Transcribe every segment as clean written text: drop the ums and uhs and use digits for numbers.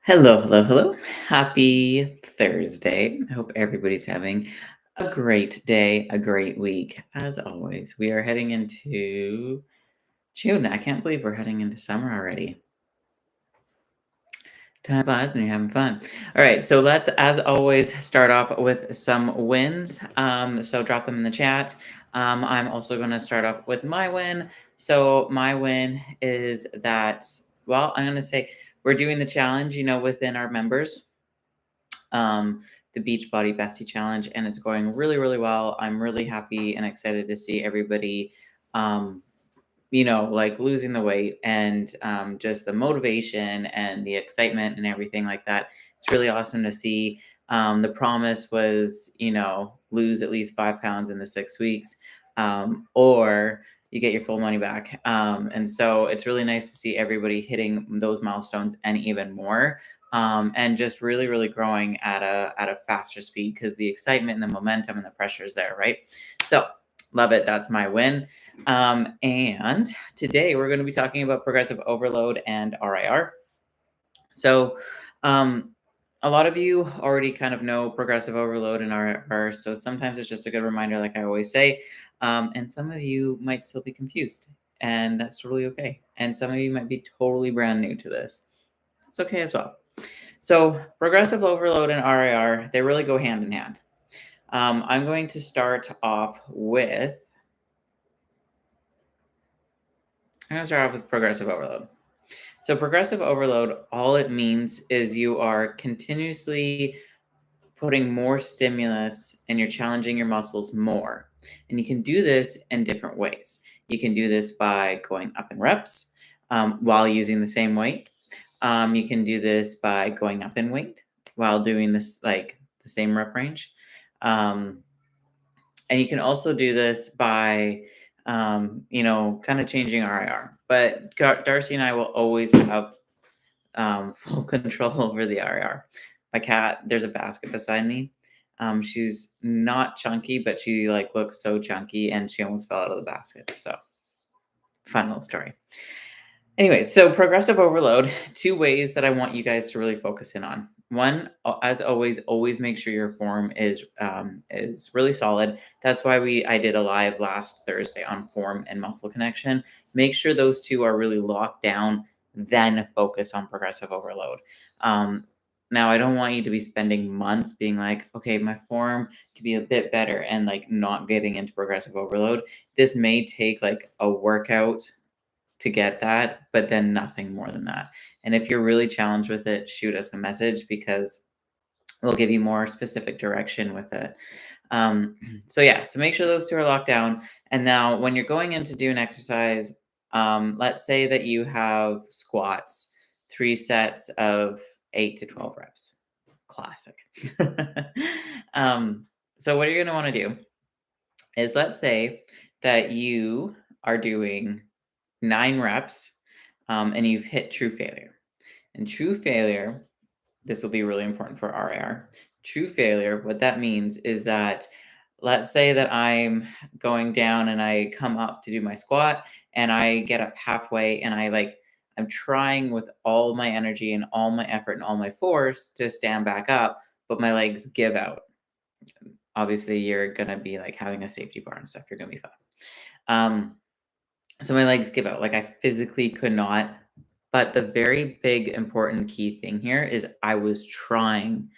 Hello, hello, hello. Happy Thursday. I hope everybody's having a great day, a great week. As always, we are heading into June. I can't believe we're heading into summer already. Time flies when you're having fun. All right, so let's, as always, start off with some wins. So drop them in the chat. I'm also going to start off with my win. So my win is that, well, I'm going to say we're doing the challenge, within our members. The Beachbody Bestie Challenge, and it's going really, really well. I'm really happy and excited to see everybody, um, like losing the weight and just the motivation and the excitement and everything like that. It's really awesome to see. The promise was, lose at least 5 pounds in the 6 weeks, or you get your full money back. And so it's really nice to see everybody hitting those milestones and even more. And just really, really growing at a faster speed because the excitement and the momentum and the pressure is there, right? So love it. That's my win. And today we're going to be talking about progressive overload and RIR. So, a lot of you already kind of know progressive overload and RIR. So sometimes it's just a good reminder, like I always say. And some of you might still be confused, and that's really okay. And some of you might be totally brand new to this. It's okay as well. So, progressive overload and RIR, they really go hand in hand. I'm going to start off with progressive overload. So progressive overload, all it means is you are continuously putting more stimulus and you're challenging your muscles more. And you can do this in different ways. You can do this by going up in reps while using the same weight. You can do this by going up in weight while doing this like the same rep range. Um, and you can also do this by, kind of changing RIR. But Darcy and I will always have full control over the RIR. My cat, there's a basket beside me. She's not chunky, but she like looks so chunky, and she almost fell out of the basket. So, fun little story. Anyway, so progressive overload, two ways that I want you guys to really focus in on. One, as always make sure your form is really solid. That's why I did a live last Thursday on form and muscle connection. Make sure those two are really locked down, then focus on progressive overload. Now, I don't want you to be spending months being like, okay, my form could be a bit better and like not getting into progressive overload. This may take like a workout to get that, but then nothing more than that. And if you're really challenged with it, shoot us a message because we'll give you more specific direction with it. So make sure those two are locked down. And now when you're going in to do an exercise, let's say that you have squats, 3 sets of 8 to 12 reps. Classic. So what you're going to want to do is let's say that you are doing 9 reps, and you've hit true failure. And true failure, this will be really important for RIR. True failure, what that means is that let's say that I'm going down and I come up to do my squat and I get up halfway and I'm trying with all my energy and all my effort and all my force to stand back up, but my legs give out. Obviously, you're gonna be like having a safety bar and stuff. You're gonna be fine. Um, so my legs give out. Like I physically could not. But the very big important key thing here is I was trying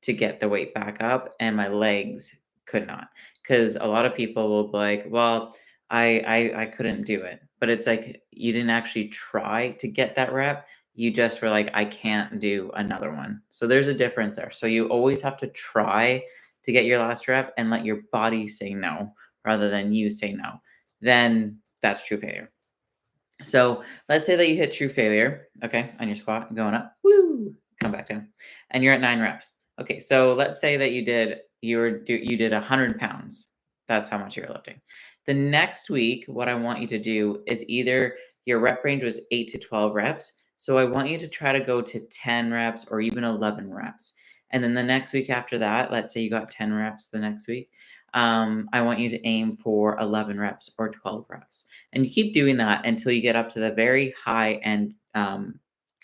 to get the weight back up and my legs could not. Because a lot of people will be like, well, I couldn't do it. But it's like you didn't actually try to get that rep. You just were like, I can't do another one. So there's a difference there. So you always have to try to get your last rep and let your body say no rather than you say no. Then that's true failure. So let's say that you hit true failure, okay, on your squat, going up, woo, come back down, and you're at 9 reps. Okay, so let's say that you did 100 pounds. That's how much you're lifting. The next week, what I want you to do is either your rep range was 8 to 12 reps, so I want you to try to go to 10 reps or even 11 reps. And then the next week after that, let's say you got 10 reps the next week. I want you to aim for 11 reps or 12 reps. And you keep doing that until you get up to the very high end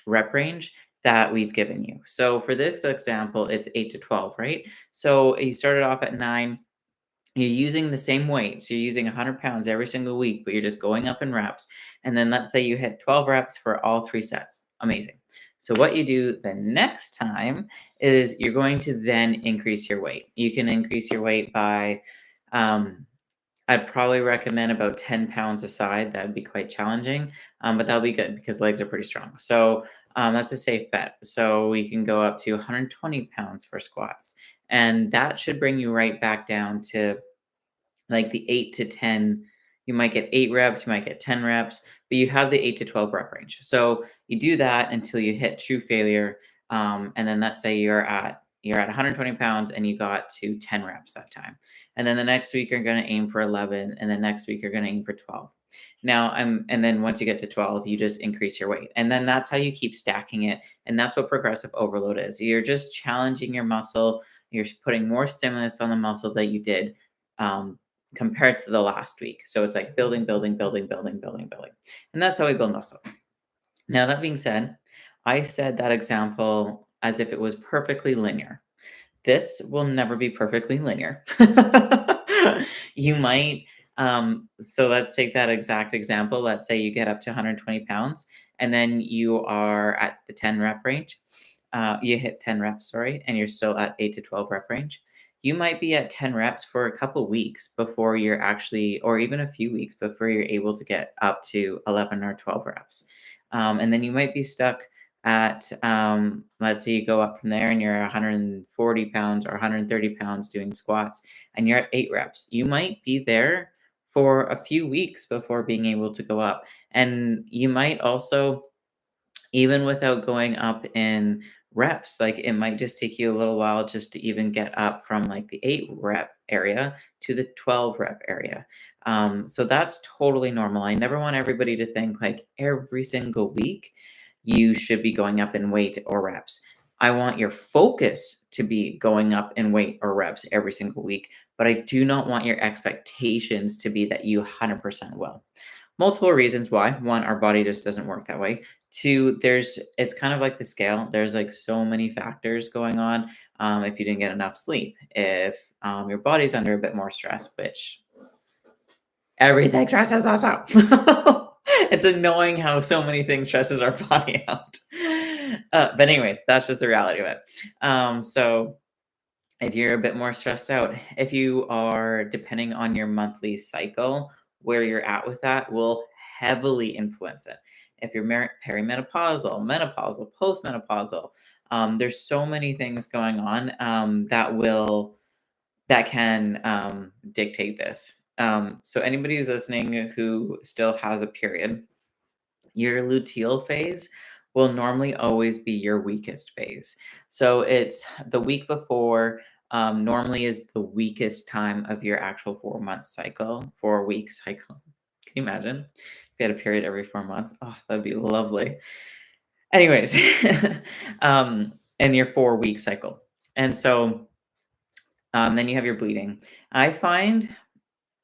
rep range. that we've given you. So for this example, it's 8 to 12, right? So you started off at 9. You're using the same weight. So you're using 100 pounds every single week, but you're just going up in reps. And then let's say you hit 12 reps for all 3 sets. Amazing. So what you do the next time is you're going to then increase your weight. You can increase your weight by, um, I'd probably recommend about 10 pounds a side. That would be quite challenging, but that'll be good because legs are pretty strong. So that's a safe bet. So we can go up to 120 pounds for squats. And that should bring you right back down to like the 8 to 10. You might get 8 reps, you might get 10 reps, but you have the 8 to 12 rep range. So you do that until you hit true failure. And then let's say you're at 120 pounds and you got to 10 reps that time. And then the next week you're going to aim for 11, and then next week you're going to aim for 12. And then once you get to 12, you just increase your weight. And then that's how you keep stacking it. And that's what progressive overload is. You're just challenging your muscle. You're putting more stimulus on the muscle that you did. Compared to the last week. So it's like building, building, building, building, building, building. And that's how we build muscle. Now, that being said, I said that example as if it was perfectly linear. This will never be perfectly linear. You might, so let's take that exact example. Let's say you get up to 120 pounds and then you are at the 10 rep range. You hit 10 reps, sorry, and you're still at 8 to 12 rep range. You might be at 10 reps for a couple weeks before you're actually, or even a few weeks before you're able to get up to 11 or 12 reps. And then you might be stuck at, let's say you go up from there and you're 140 pounds or 130 pounds doing squats and you're at 8 reps. You might be there for a few weeks before being able to go up. And you might also, even without going up in reps, like it might just take you a little while just to even get up from like the 8 rep area to the 12 rep area. So that's totally normal. I never want everybody to think like every single week you should be going up in weight or reps. I want your focus to be going up in weight or reps every single week, but I do not want your expectations to be that you 100% will. Multiple reasons why. One, our body just doesn't work that way. Two, it's kind of like the scale. There's like so many factors going on. If you didn't get enough sleep, if your body's under a bit more stress, which everything stresses us out. It's annoying how so many things stresses our body out. But anyways, that's just the reality of it. So if you're a bit more stressed out, if you are depending on your monthly cycle, where you're at with that will heavily influence it. If you're perimenopausal, menopausal, postmenopausal, there's so many things going on that can dictate this. So anybody who's listening who still has a period, your luteal phase will normally always be your weakest phase. So it's the week before, normally is the weakest time of your actual 4-month cycle, 4-week cycle. Can you imagine if you had a period every 4 months? Oh, that'd be lovely. Anyways, and your 4-week cycle. And so then you have your bleeding. I find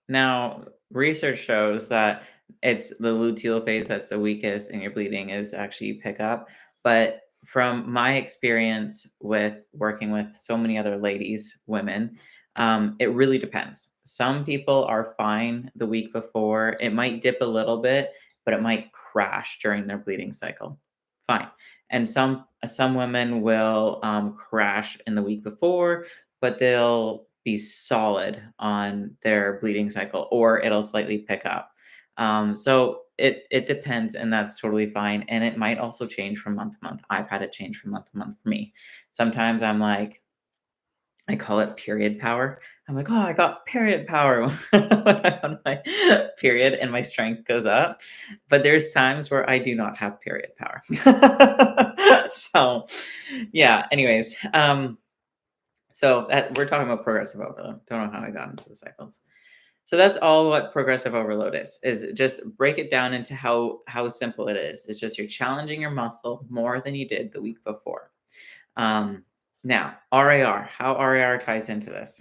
now, research shows that it's the luteal phase that's the weakest, and your bleeding is actually you pick up. But from my experience with working with so many other ladies, women, it really depends. Some people are fine the week before. It might dip a little bit, but it might crash during their bleeding cycle. Fine. And some women will crash in the week before, but they'll be solid on their bleeding cycle, or it'll slightly pick up. So it depends, and that's totally fine. And it might also change from month to month. I've had it change from month to month for me. Sometimes I'm like, I call it period power. I'm like, oh, I got period power when I'm on my period and my strength goes up. But there's times where I do not have period power. So, yeah. Anyways, so that we're talking about progressive overload. Don't know how I got into the cycles. So that's all what progressive overload is just break it down into how simple it is. It's just you're challenging your muscle more than you did the week before. Now, RIR, how RIR ties into this?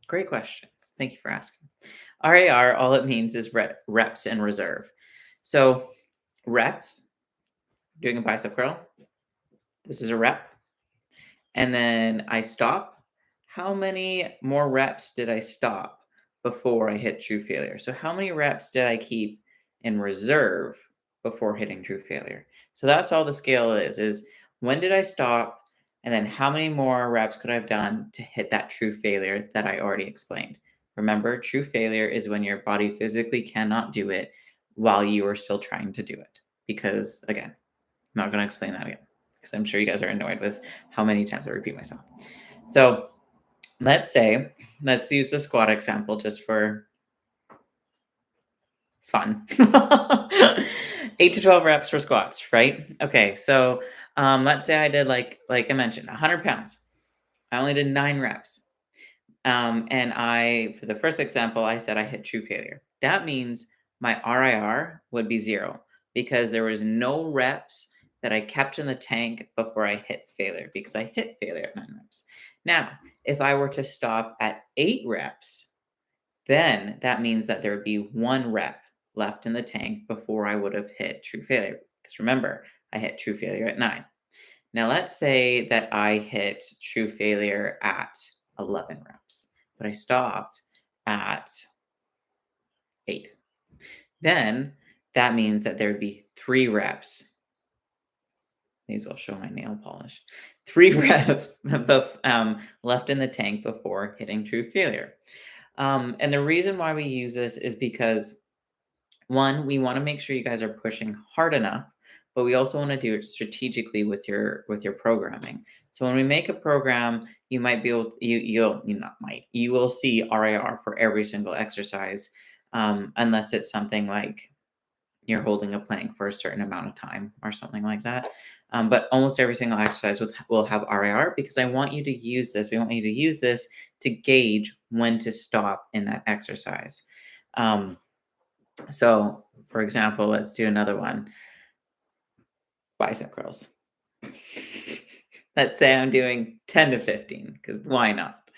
Great question. Thank you for asking. RIR, all it means is reps in reserve. So reps, doing a bicep curl, This is a rep. And then I stop. How many more reps did I stop before I hit true failure? So how many reps did I keep in reserve before hitting true failure? So that's all the scale is when did I stop? And then how many more reps could I have done to hit that true failure that I already explained? Remember, true failure is when your body physically cannot do it while you are still trying to do it. Because again, I'm not going to explain that again because I'm sure you guys are annoyed with how many times I repeat myself. So let's use the squat example just for fun. 8 to 12 reps for squats, right? Okay, so let's say I did like I mentioned, 100 pounds. I only did 9 reps. And for the first example, I said I hit true failure. That means my RIR would be 0 because there was no reps that I kept in the tank before I hit failure because I hit failure at 9 reps. Now, if I were to stop at 8 reps, then that means that there would be 1 rep left in the tank before I would have hit true failure. Because remember, I hit true failure at 9. Now, let's say that I hit true failure at 11 reps, but I stopped at 8. Then that means that there would be 3 reps. May as well show my nail polish. 3 reps left in the tank before hitting true failure. And the reason why we use this is because one, we want to make sure you guys are pushing hard enough, but we also want to do it strategically with your programming. So when we make a program, you might be able you will see RIR for every single exercise, unless it's something like you're holding a plank for a certain amount of time or something like that. But almost every single exercise will have RIR because I want you to use this. We want you to use this to gauge when to stop in that exercise. So, for example, let's do another one. Bicep curls. Let's say I'm doing 10 to 15, because why not?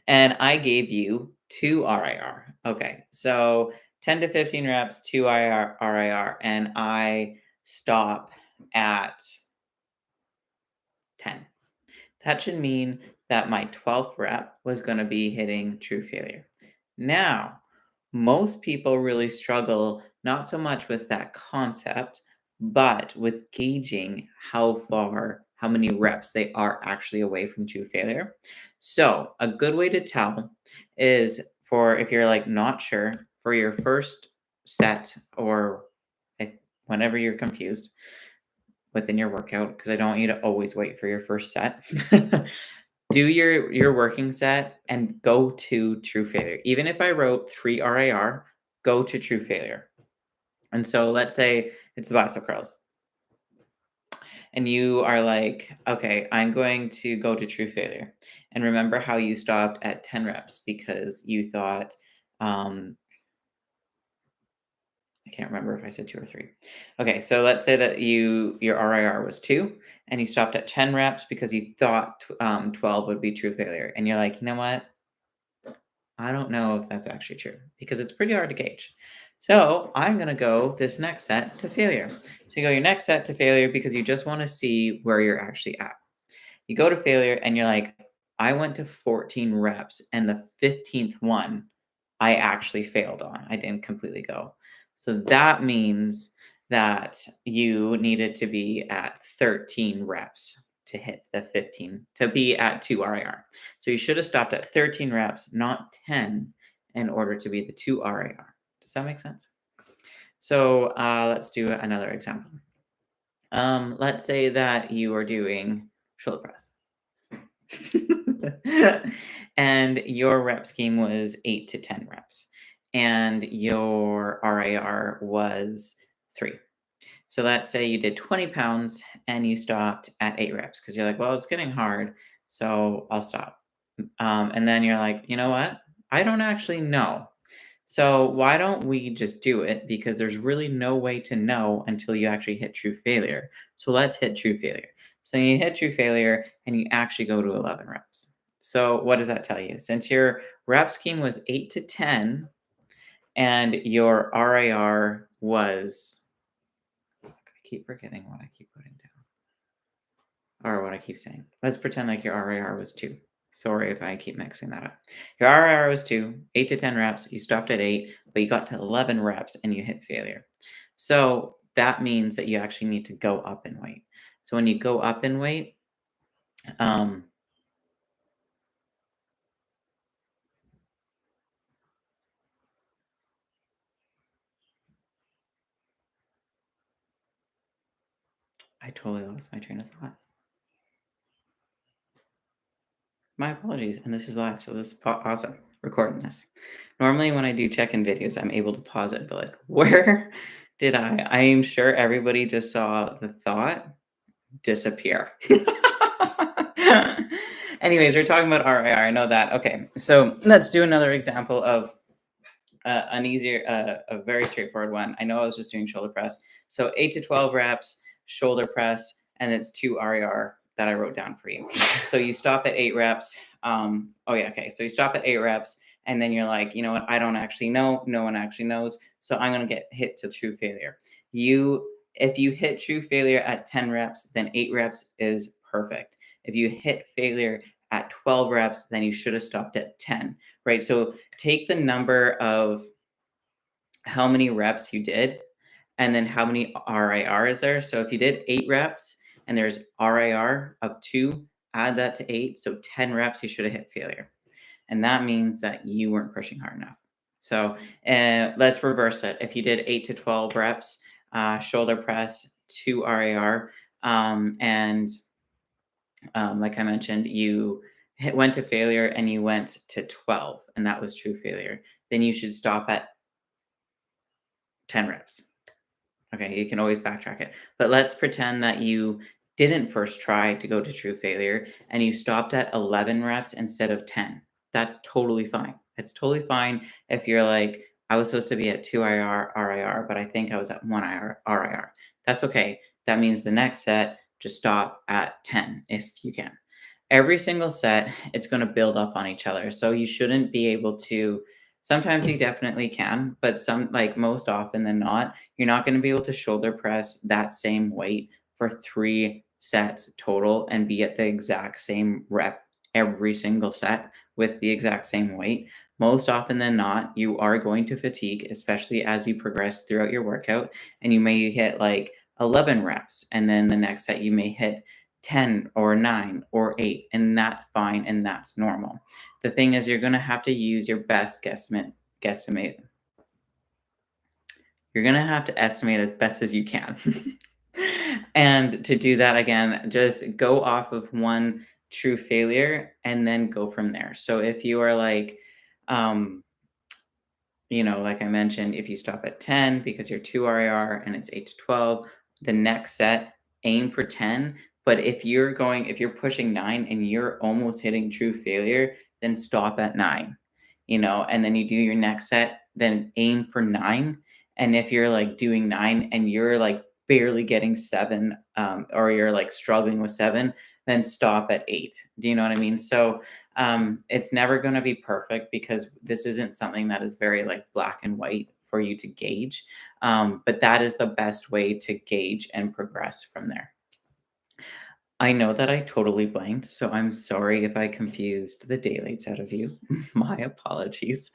And I gave you 2 RIR. Okay, so 10 to 15 reps, 2 RIR, and I stop at 10. That should mean that my 12th rep was going to be hitting true failure. Now, most people really struggle not so much with that concept, but with gauging how many reps they are actually away from true failure. So, a good way to tell is for if you're like not sure for your first set or if, whenever you're confused within your workout, because I don't want you to always wait for your first set. Do your working set and go to true failure. Even if I wrote 3 RIR, go to true failure. And so let's say it's the bicep curls. And you are like, okay, I'm going to go to true failure. And remember how you stopped at 10 reps because you thought, I can't remember if I said 2 or 3. Okay, so let's say that your RIR was 2 and you stopped at 10 reps because you thought 12 would be true failure. And you're like, you know what? I don't know if that's actually true because it's pretty hard to gauge. So I'm going to go this next set to failure. So you go your next set to failure because you just want to see where you're actually at. You go to failure and you're like, I went to 14 reps and the 15th one I actually failed on. I didn't completely go. So that means that you needed to be at 13 reps to hit the 15, to be at 2 RIR. So you should have stopped at 13 reps, not 10, in order to be the 2 RIR. Does that make sense? So let's do another example. Let's say that you are doing shoulder press. And your rep scheme was 8 to 10 reps, and your RIR was 3. So let's say you did 20 pounds and you stopped at 8 reps because you're like, well, it's getting hard, so I'll stop. And then you're like, you know what? I don't actually know. So why don't we just do it? Because there's really no way to know until you actually hit true failure. So let's hit true failure. So you hit true failure and you actually go to 11 reps. So what does that tell you? Since your rep scheme was 8 to 10 and your RIR was, I keep forgetting what I keep putting down. or what I keep saying. Let's pretend like your RIR was 2. Sorry if I keep mixing that up. Your RIR was 2, 8 to 10 reps. You stopped at 8, but you got to 11 reps and you hit failure. So that means that you actually need to go up in weight. So when you go up in weight, um, I totally lost my train of thought. My apologies. And this is live, so this is awesome. Recording this. Normally, when I do check-in videos, I'm able to pause it, but like, where did I am sure everybody just saw the thought disappear. Anyways, we're talking about RIR. I know that. Okay, so let's do another example of an easier, a very straightforward one. I know I was just doing shoulder press. So 8 to 12 reps, shoulder press, and it's 2 RER that I wrote down for you. So you stop at 8 reps. Oh, yeah, okay. So you stop at 8 reps, and then you're like, you know what? I don't actually know. No one actually knows. So I'm going to get hit to true failure. If you hit true failure at 10 reps, then 8 reps is perfect. If you hit failure at 12 reps, then you should have stopped at 10, right? So take the number of how many reps you did and then how many RIR is there. So if you did 8 reps and there's RIR of 2, add that to 8. So 10 reps, you should have hit failure. And that means that you weren't pushing hard enough. So let's reverse it. If you did 8 to 12 reps, shoulder press, 2 RIR, and like I mentioned, you went to failure and you went to 12, and that was true failure. Then you should stop at 10 reps. Okay, you can always backtrack it. But let's pretend that you didn't first try to go to true failure and you stopped at 11 reps instead of 10. That's totally fine. It's totally fine if you're like, I was supposed to be at 2 RIR, but I think I was at 1 RIR. That's okay. That means the next set, just stop at 10 if you can. Every single set, it's going to build up on each other. So you shouldn't be able to. Sometimes you definitely can, but like most often than not, you're not going to be able to shoulder press that same weight for 3 sets total and be at the exact same rep every single set with the exact same weight. Most often than not, you are going to fatigue, especially as you progress throughout your workout, and you may hit like 11 reps, and then the next set you may hit 10 or 9 or 8, and that's fine and that's normal. The thing is, you're going to have to use your best guesstimate. You're going to have to estimate as best as you can. And to do that, again, just go off of one true failure and then go from there. So if you are like, um, like I mentioned, if you stop at 10 because you're 2 RAR and it's 8 to 12, the next set, aim for 10. But if you're pushing 9 and you're almost hitting true failure, then stop at 9, and then you do your next set, then aim for 9. And if you're like doing 9 and you're like barely getting 7, or you're like struggling with 7, then stop at 8. Do you know what I mean? So it's never going to be perfect because this isn't something that is very like black and white for you to gauge. But that is the best way to gauge and progress from there. I know that I totally blanked, so I'm sorry if I confused the daylights out of you. My apologies.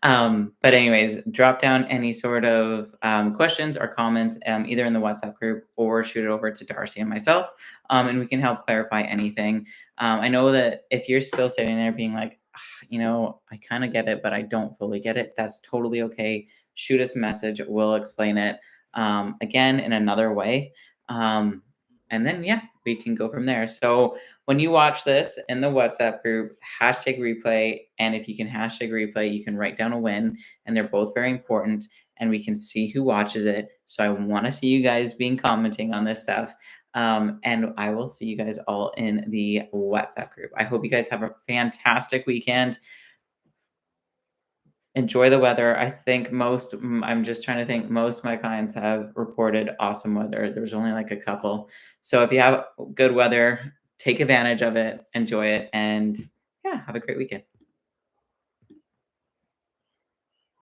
But anyways, drop down any sort of questions or comments, either in the WhatsApp group or shoot it over to Darcy and myself, and we can help clarify anything. I know that if you're still sitting there being like, "Ah, I kind of get it, but I don't fully get it," that's totally okay. Shoot us a message. We'll explain it again in another way. And then, yeah, we can go from there. So when you watch this in the WhatsApp group, hashtag replay. And if you can hashtag replay, you can write down a win. And they're both very important. And we can see who watches it. So I want to see you guys being commenting on this stuff. And I will see you guys all in the WhatsApp group. I hope you guys have a fantastic weekend. Enjoy the weather. I think I'm just trying to think, most of my clients have reported awesome weather. There's only like a couple. So if you have good weather, take advantage of it, enjoy it, and yeah, have a great weekend.